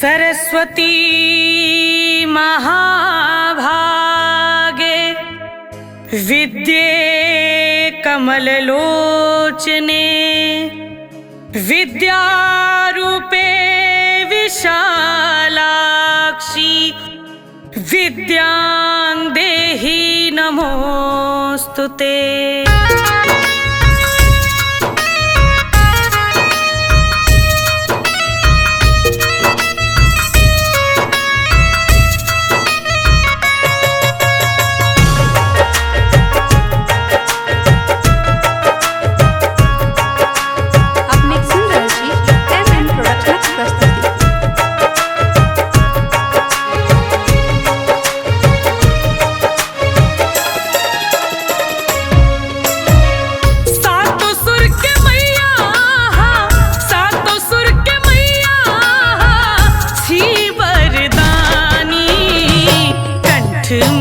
सरस्वती महाभागे विद्ये कमललोचने विद्यारूपे विशालाक्षी विद्यां देहि नमोस्तुते।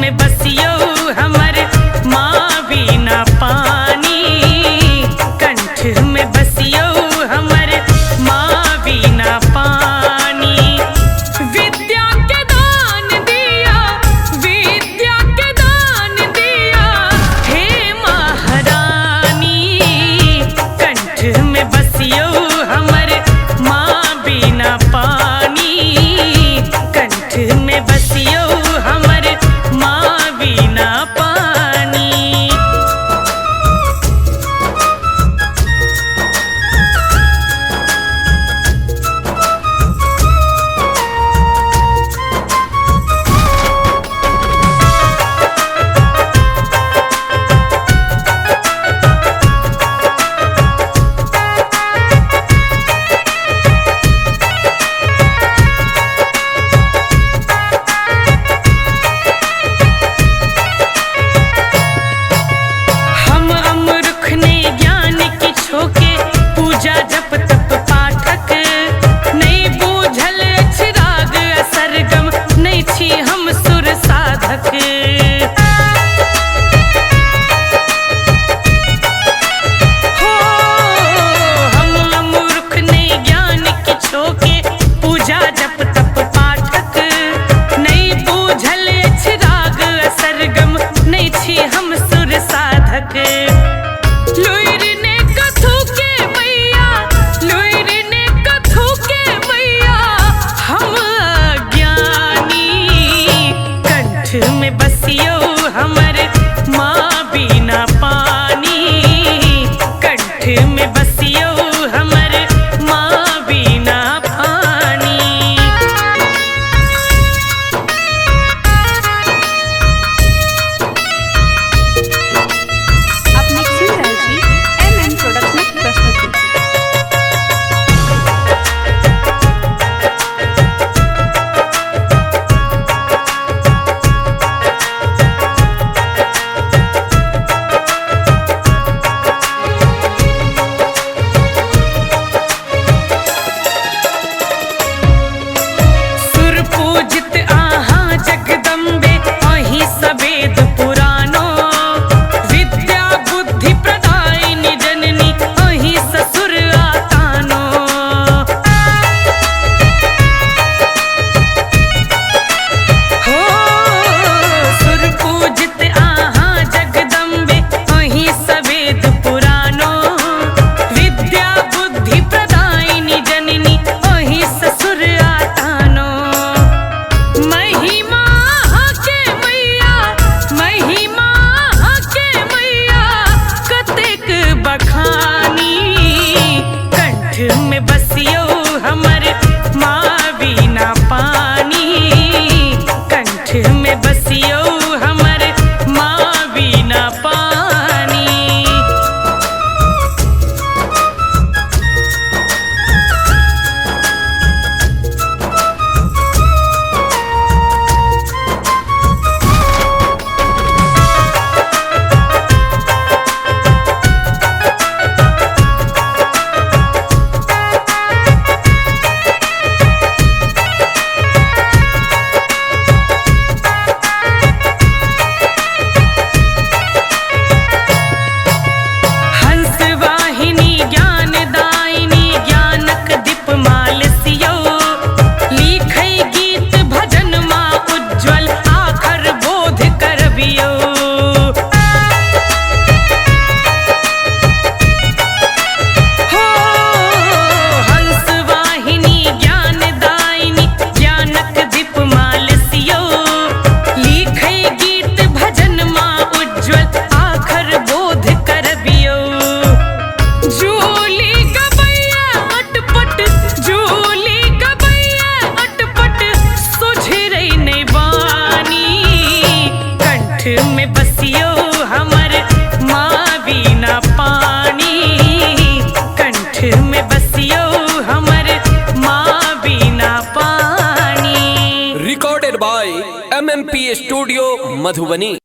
में बसियो हमर माँ बिना पानी, कंठ में बसियो हमर माँ बिना पानी। विद्या के दान दिया, विद्या के दान दिया हे महारानी, कंठ में बसियो हमर माँ बिना पानी, कंठ में बसियो हमर माँ बिना पानी। by MMP Studio Madhubani।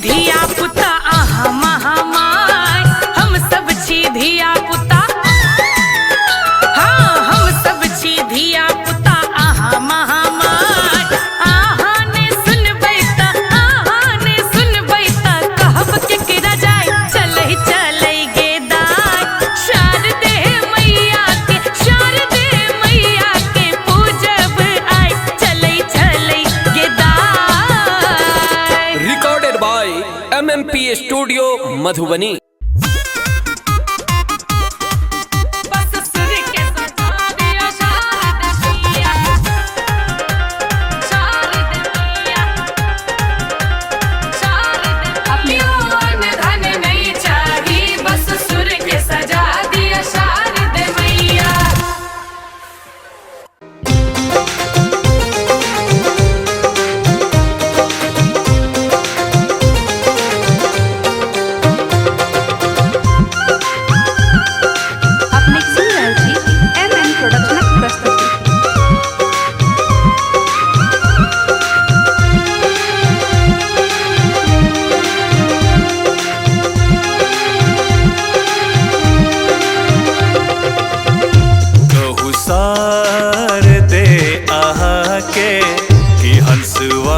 धिया पुता आहा महामाय, हम सब छी धिया पुता, हाँ हम सब छी धिया पुता आहा महामाय। आहा ने सुनबै त कहब केकरा जाय, चलै चलै गे दाय शारदे मैया के पूजब आय, चलै चलै गे दाय। Recorded by MMP Studio Madhubani।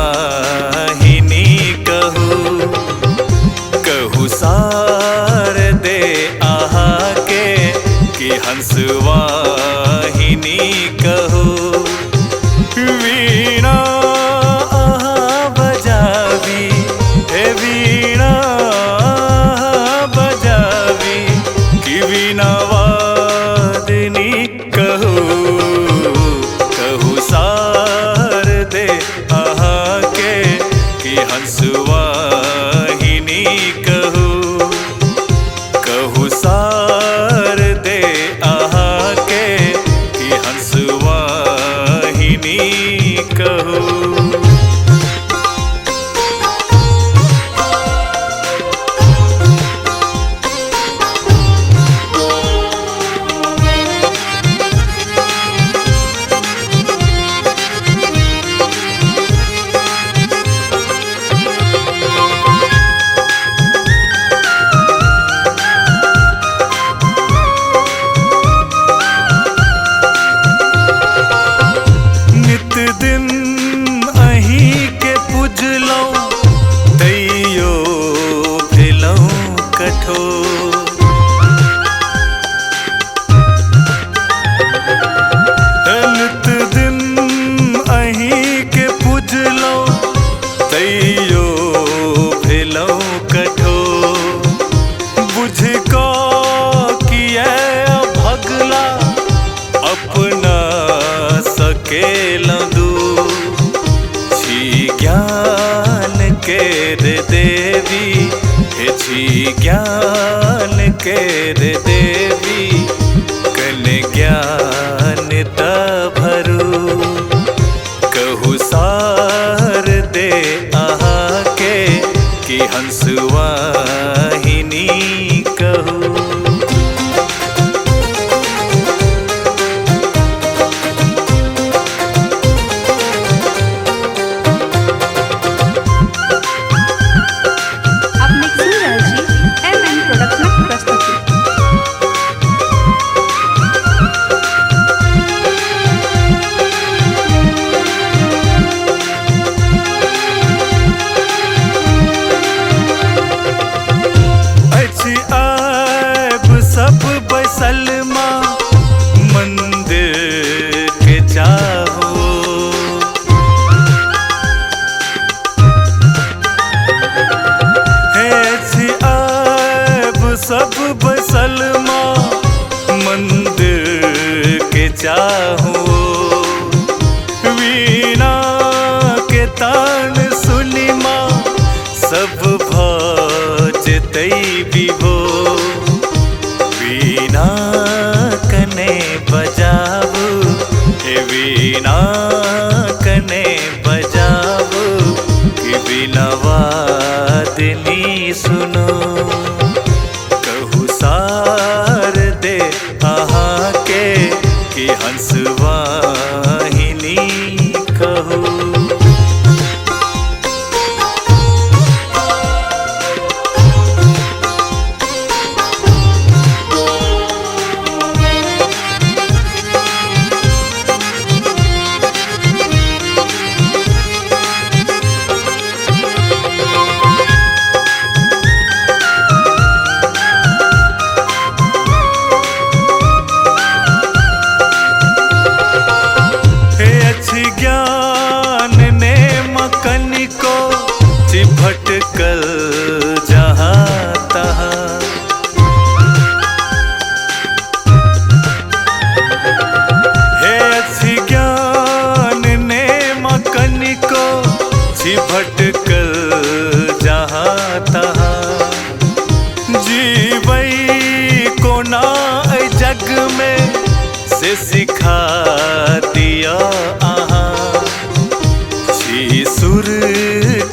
हंसवाहिनी कहू सार दे आहा के कि हंसवाहिनी कहू। वीणा आहा बजावी हे वीणा बजावी कि वीणा वादिनी रे देवी कन ज्ञान भरू कहू सार दे आहा के कि हंसवाहिनी कहू। सब बैसल माँ मंदिर के चाहो सब बैसल माँ मंदिर के चाहो वीणा के तान सुनी माँ सब भजतै विभो वीणा कने बजाबू हे वीणा कने बजाबू कि बिना वादनी सुनो कहू सार दे आहा के कि हंसवाहिनी कहू। ज्ञान ने मकन को भटकल जहाँ तहाँ हे अच्छी ज्ञान ने मकन को भटकल जहाँ तहाँ जीवई को ना जग में से सिखा दिया सुर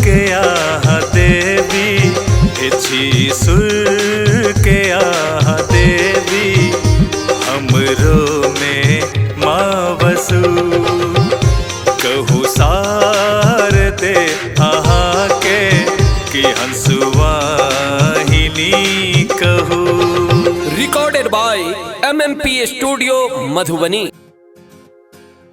के आहा देवी छी सुर के आहा देवी हमरो में माँ बसु कहू सार दे आहा के कि हंसवाहिनी कहू। Recorded by MMP studio Madhubani.